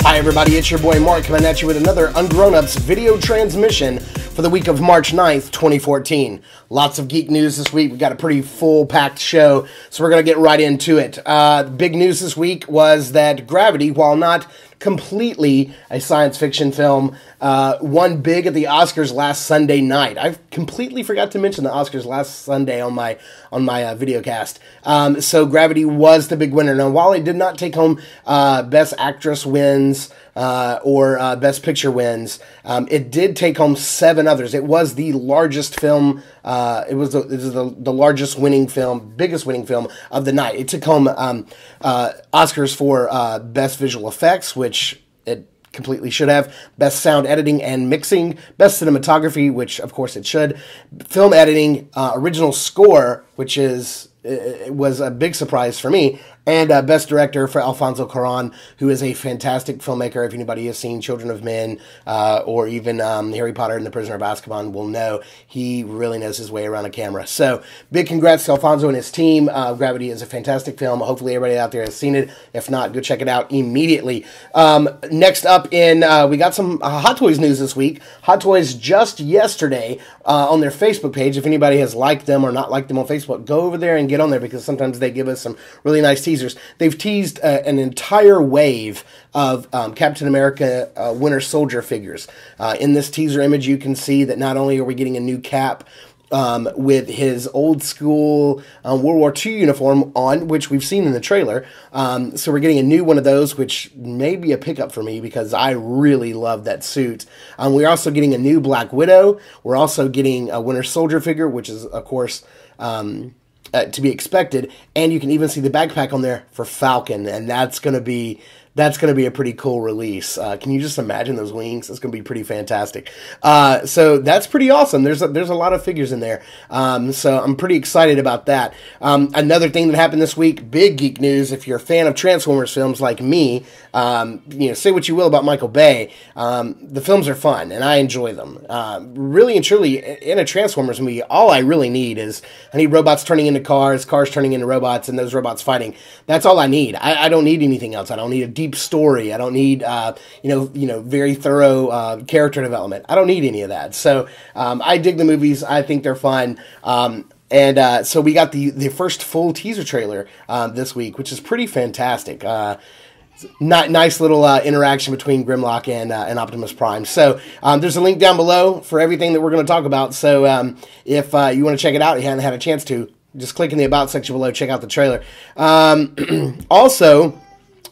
Hi everybody, it's your boy Mark coming at you with another Ungrownups video transmission for the week of March 9th, 2014. Lots of geek news this week. We got a pretty full-packed show, so we're going to get right into it. Big news this week was that Gravity, while not completely a science fiction film, won big at the Oscars last Sunday night. I completely forgot to mention the Oscars last Sunday on my video cast. So Gravity was the big winner. Now, while it did not take home Best Actress wins or Best Picture wins, it did take home 7 others. It was the largest film. It was the largest winning film, biggest winning film of the night. It took home Oscars for Best Visual Effects, which it completely should have, Best Sound Editing and Mixing, Best Cinematography, which of course it should, Film Editing, Original Score, which it was a big surprise for me, and Best Director for Alfonso Cuarón, who is a fantastic filmmaker. If anybody has seen Children of Men or even Harry Potter and the Prisoner of Azkaban will know he really knows his way around a camera. So big congrats to Alfonso and his team. Gravity is a fantastic film. Hopefully everybody out there has seen it. If not, go check it out immediately. Next up we got some Hot Toys news this week. Hot Toys just yesterday on their Facebook page. If anybody has liked them or not liked them on Facebook, go over there and get on there because sometimes they give us some really nice teasers. They've teased an entire wave of Captain America Winter Soldier figures. In this teaser image, you can see that not only are we getting a new Cap with his old school World War II uniform on, which we've seen in the trailer. So we're getting a new one of those, which may be a pickup for me because I really love that suit. We're also getting a new Black Widow. We're also getting a Winter Soldier figure, which is, of course, to be expected, and you can even see the backpack on there for Falcon, and that's going to be a pretty cool release. Can you just imagine those wings? It's going to be pretty fantastic. So that's pretty awesome. There's a lot of figures in there. So I'm pretty excited about that. Another thing that happened this week, big geek news. If you're a fan of Transformers films like me, say what you will about Michael Bay. The films are fun and I enjoy them. Really and truly, in a Transformers movie, all I really need is I need robots turning into cars, cars turning into robots, and those robots fighting. That's all I need. I don't need anything else. I don't need a deep story. I don't need very thorough character development. I don't need any of that. So I dig the movies. I think they're fun. So we got the first full teaser trailer this week, which is pretty fantastic. Nice little interaction between Grimlock and Optimus Prime. So there's a link down below for everything that we're going to talk about. So if you want to check it out, you haven't had a chance to, just click in the About section below, check out the trailer. Also,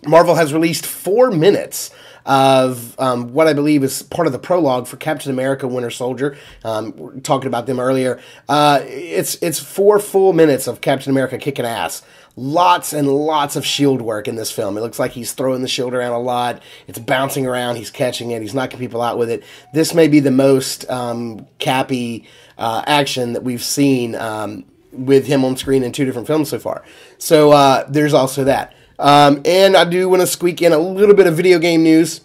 Marvel has released 4 minutes of what I believe is part of the prologue for Captain America Winter Soldier. We're talking about them earlier. It's 4 full minutes of Captain America kicking ass. Lots and lots of shield work in this film. It looks like he's throwing the shield around a lot. It's bouncing around. He's catching it. He's knocking people out with it. This may be the most Cappy action that we've seen with him on screen in 2 different films so far. So there's also that. And I do want to squeak in a little bit of video game news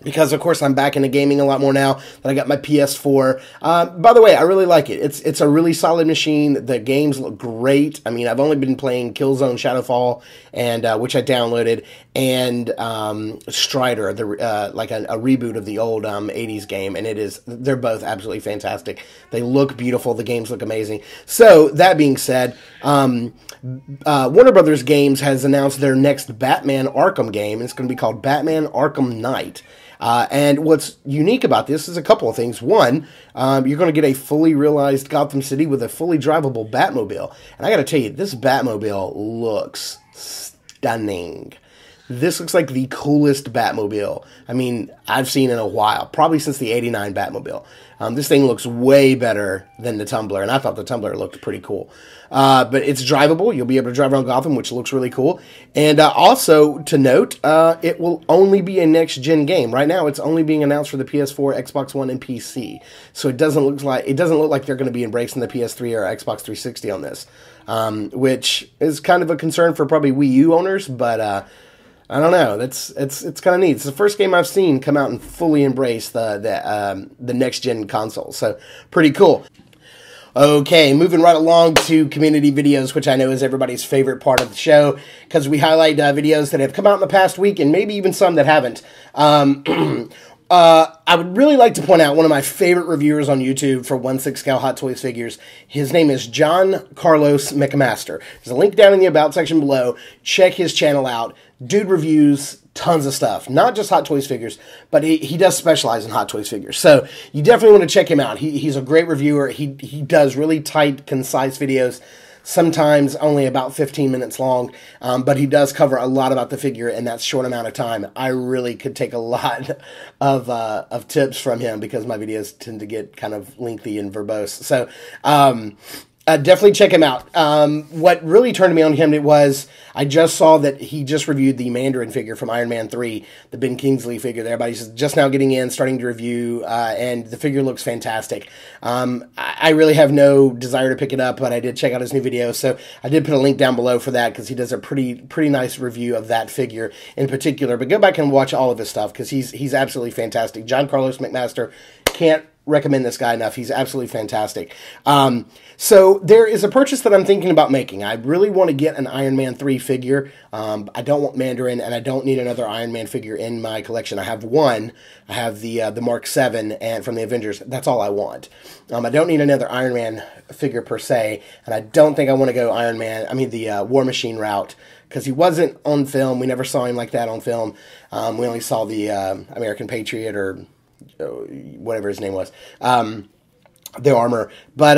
because, of course, I'm back into gaming a lot more now that I got my PS4. By the way, I really like it. It's a really solid machine. The games look great. I mean, I've only been playing Killzone Shadowfall, and which I downloaded, and Strider, like a reboot of the old 80s game, and they're both absolutely fantastic. They look beautiful. The games look amazing. So, that being said, Warner Brothers Games has announced their next Batman Arkham game. It's going to be called Batman Arkham Knight. And what's unique about this is a couple of things. One, you're going to get a fully realized Gotham City with a fully drivable Batmobile. And I got to tell you, this Batmobile looks stunning. This looks like the coolest Batmobile, I mean, I've seen in a while. Probably since the '89 Batmobile. This thing looks way better than the Tumbler, and I thought the Tumbler looked pretty cool. But it's drivable. You'll be able to drive around Gotham, which looks really cool. And also, to note, it will only be a next-gen game. Right now, it's only being announced for the PS4, Xbox One, and PC. So it doesn't look like they're going to be embracing the PS3 or Xbox 360 on this, which is kind of a concern for probably Wii U owners, but I don't know. It's kind of neat. It's the first game I've seen come out and fully embrace the next gen console. So pretty cool. Okay, moving right along to community videos, which I know is everybody's favorite part of the show, because we highlight videos that have come out in the past week and maybe even some that haven't. I would really like to point out one of my favorite reviewers on YouTube for 1/6 scale Hot Toys figures. His name is John Carlos McMaster. There's a link down in the About section below. Check his channel out. Dude reviews tons of stuff, not just Hot Toys figures, but he does specialize in Hot Toys figures. So you definitely want to check him out. He's a great reviewer. He does really tight, concise videos, sometimes only about 15 minutes long, but he does cover a lot about the figure in that short amount of time. I really could take a lot of tips from him because my videos tend to get kind of lengthy and verbose. So definitely check him out. What really turned me on him, it was, I just saw that he just reviewed the Mandarin figure from Iron Man 3, the Ben Kingsley figure that everybody's just now getting in, starting to review, and the figure looks fantastic. I really have no desire to pick it up, but I did check out his new video, so I did put a link down below for that, because he does a pretty nice review of that figure in particular. But go back and watch all of his stuff, because he's absolutely fantastic. John Carlos McMaster, can't recommend this guy enough. He's absolutely fantastic. So there is a purchase that I'm thinking about making. I really want to get an Iron Man 3 figure. I don't want Mandarin, and I don't need another Iron Man figure in my collection. I have one. I have the Mark 7 and from the Avengers. That's all I want. I don't need another Iron Man figure per se, and I don't think I want to go the War Machine route, because he wasn't on film. We never saw him like that on film. We only saw the American Patriot, or whatever his name was, the armor. But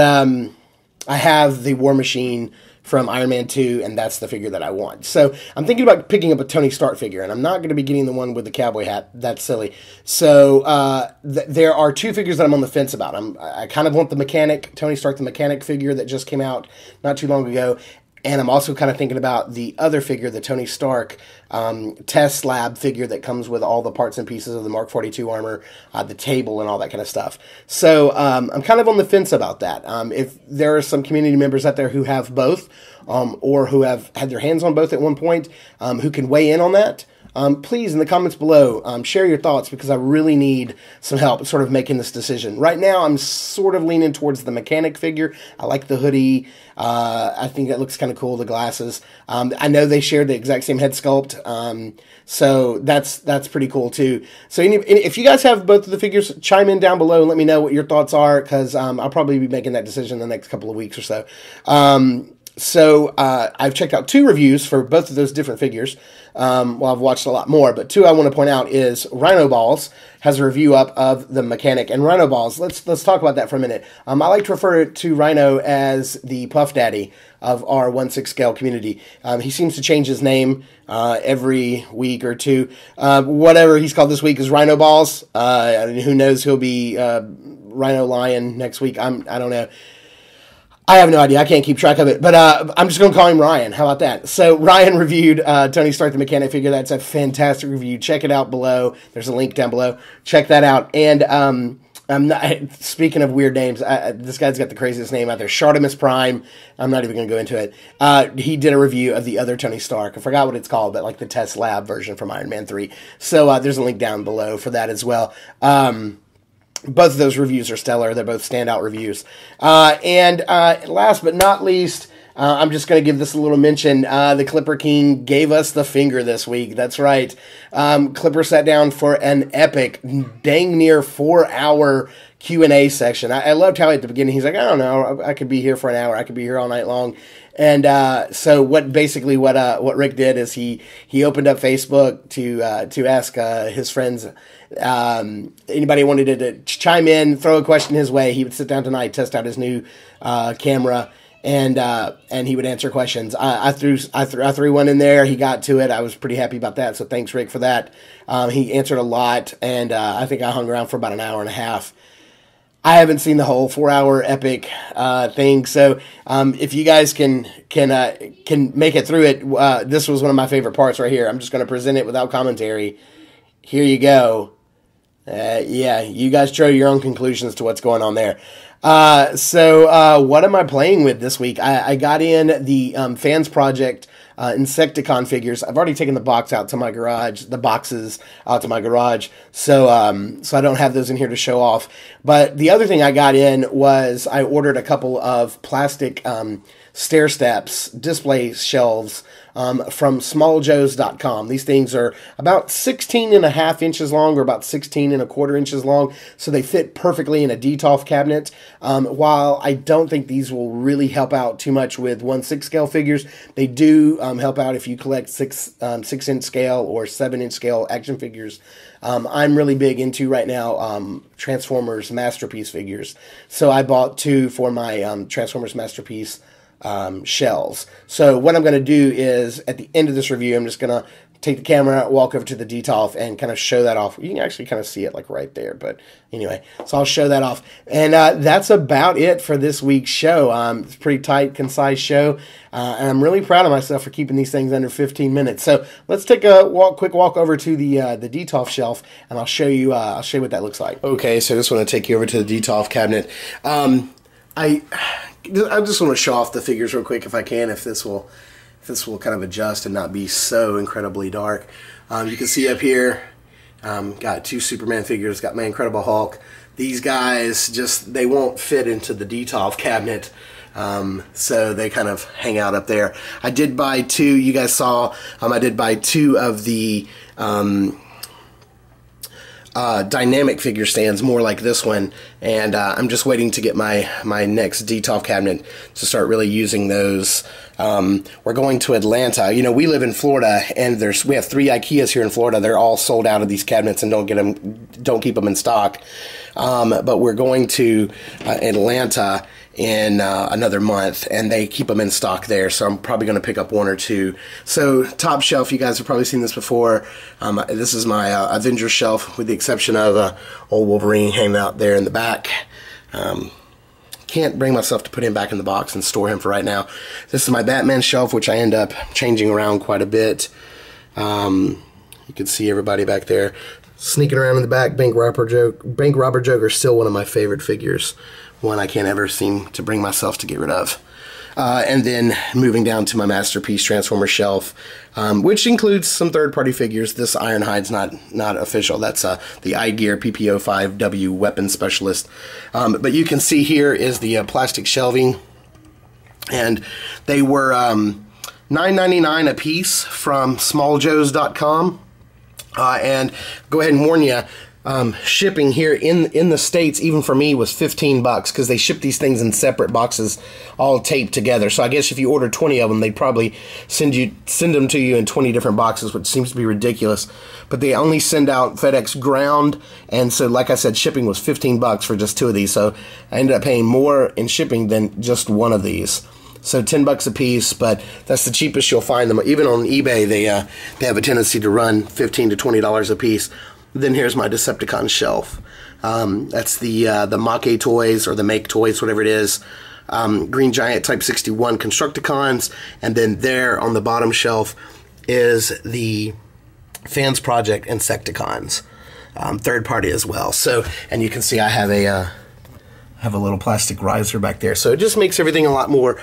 I have the War Machine from Iron Man 2, and that's the figure that I want. So I'm thinking about picking up a Tony Stark figure, and I'm not going to be getting the one with the cowboy hat. That's silly. So there are two figures that I'm on the fence about. I kind of want the mechanic, Tony Stark the mechanic figure that just came out not too long ago. And I'm also kind of thinking about the other figure, the Tony Stark test lab figure that comes with all the parts and pieces of the Mark 42 armor, the table, and all that kind of stuff. So I'm kind of on the fence about that. If there are some community members out there who have both, or who have had their hands on both at one point, who can weigh in on that, please, in the comments below, share your thoughts, because I really need some help sort of making this decision. Right now, I'm sort of leaning towards the mechanic figure. I like the hoodie. I think that looks kind of cool, the glasses. I know they share the exact same head sculpt, so that's pretty cool too. So if you guys have both of the figures, chime in down below and let me know what your thoughts are, because I'll probably be making that decision in the next couple of weeks or so. I've checked out two reviews for both of those different figures. Well, I've watched a lot more, but two I want to point out is RynoBalls has a review up of the mechanic. And RynoBalls, let's talk about that for a minute. I like to refer to Rhino as the Puff Daddy of our 1/6 scale community. He seems to change his name every week or two. Whatever he's called this week is RynoBalls. Who knows, he'll be Rhino Lion next week. I don't know. I have no idea. I can't keep track of it. But I'm just going to call him Ryan. How about that? So Ryan reviewed Tony Stark the mechanic figure. That's a fantastic review. Check it out below. There's a link down below. Check that out. And I'm not, speaking of weird names, this guy's got the craziest name out there. Shartimus Prime. I'm not even going to go into it. He did a review of the other Tony Stark. I forgot what it's called, but like the test lab version from Iron Man 3. So there's a link down below for that as well. Both of those reviews are stellar. They're both standout reviews. And last but not least, I'm just going to give this a little mention. The ClipperKing gave us the finger this week. That's right. Clipper sat down for an epic, dang near 4-hour Q&A section. I loved how at the beginning he's like, I don't know, I could be here for an hour. I could be here all night long. And so what Rick did is he opened up Facebook to ask his friends, anybody wanted to chime in, throw a question his way. He would sit down tonight, test out his new camera, and he would answer questions. I threw one in there. He got to it. I was pretty happy about that. So thanks, Rick, for that. He answered a lot, and I think I hung around for about an hour and a half. I haven't seen the whole 4-hour epic thing, so if you guys can make it through it, this was one of my favorite parts right here. I'm just going to present it without commentary. Here you go. Yeah, you guys draw your own conclusions to what's going on there. So what am I playing with this week? I got in the Fans Project Insecticon figures. I've already taken the boxes out to my garage, so so I don't have those in here to show off. But the other thing I got in was I ordered a couple of plastic stair steps display shelves from smalljoes.com. These things are about 16.5 inches long, or about 16.25 inches long, so they fit perfectly in a detolf cabinet. While I don't think these will really help out too much with 1/6 scale figures, they do help out if you collect 6-inch scale or 7-inch scale action figures. I'm really big into right now Transformers Masterpiece figures, so I bought 2 for my Transformers Masterpiece shells. So what I'm going to do is, at the end of this review, I'm just going to take the camera, walk over to the detolf, and kind of show that off. You can actually kind of see it like right there, but anyway, so I'll show that off. And that's about it for this week's show. It's a pretty tight, concise show, and I'm really proud of myself for keeping these things under 15 minutes. So let's take a quick walk over to the detolf shelf, and I'll show you what that looks like. Okay, so I just want to take you over to the detolf cabinet. I just want to show off the figures real quick if I can, if this will kind of adjust and not be so incredibly dark. You can see up here, got 2 Superman figures, got my Incredible Hulk. These guys they won't fit into the detolf cabinet, so they kind of hang out up there. I did buy 2, you guys saw, I did buy 2 of the dynamic figure stands, more like this one, and I'm just waiting to get my next detolf cabinet to start really using those. We're going to Atlanta. You know, we live in Florida, and we have 3 IKEAs here in Florida. They're all sold out of these cabinets and don't keep them in stock. But we're going to Atlanta in another month, and they keep them in stock there, so I'm probably going to pick up 1 or 2. So top shelf, you guys have probably seen this before. This is my Avengers shelf, with the exception of old Wolverine hanging out there in the back. Can't bring myself to put him back in the box and store him for right now. This is my Batman shelf, which I end up changing around quite a bit. You can see everybody back there sneaking around in the back. Bank Robber Joker is still one of my favorite figures. One I can't ever seem to bring myself to get rid of. And then moving down to my Masterpiece Transformer shelf, which includes some third-party figures. This Ironhide's not official. That's the iGear PP05W Weapon Specialist. But you can see here is the plastic shelving, and they were $9.99 a piece from smalljoes.com. And go ahead and warn you, shipping here in the States, even for me, was $15 because they ship these things in separate boxes, all taped together. So I guess if you order 20 of them, they'd probably send them to you in 20 different boxes, which seems to be ridiculous. But they only send out FedEx ground, and so like I said, shipping was $15 for just 2 of these. So I ended up paying more in shipping than just 1 of these. So $10 a piece, but that's the cheapest you'll find them. Even on eBay, they have a tendency to run $15 to $20 a piece. Then here's my Decepticon shelf. That's the Make Toys, or the Make Toys, whatever it is. Green Giant Type 61 Constructicons, and then there on the bottom shelf is the Fans Project Insecticons, third party as well. So, and you can see I have a little plastic riser back there, so it just makes everything a lot more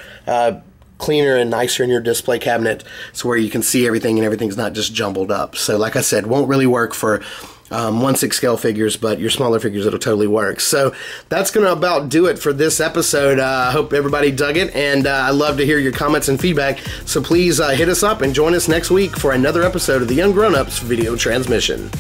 cleaner and nicer in your display cabinet, so where you can see everything and everything's not just jumbled up. So like I said, won't really work for 1/6 scale figures, but your smaller figures, it'll totally work. So that's gonna about do it for this episode. I hope everybody dug it, and I love to hear your comments and feedback, so please hit us up and join us next week for another episode of the Ungrownups video transmission.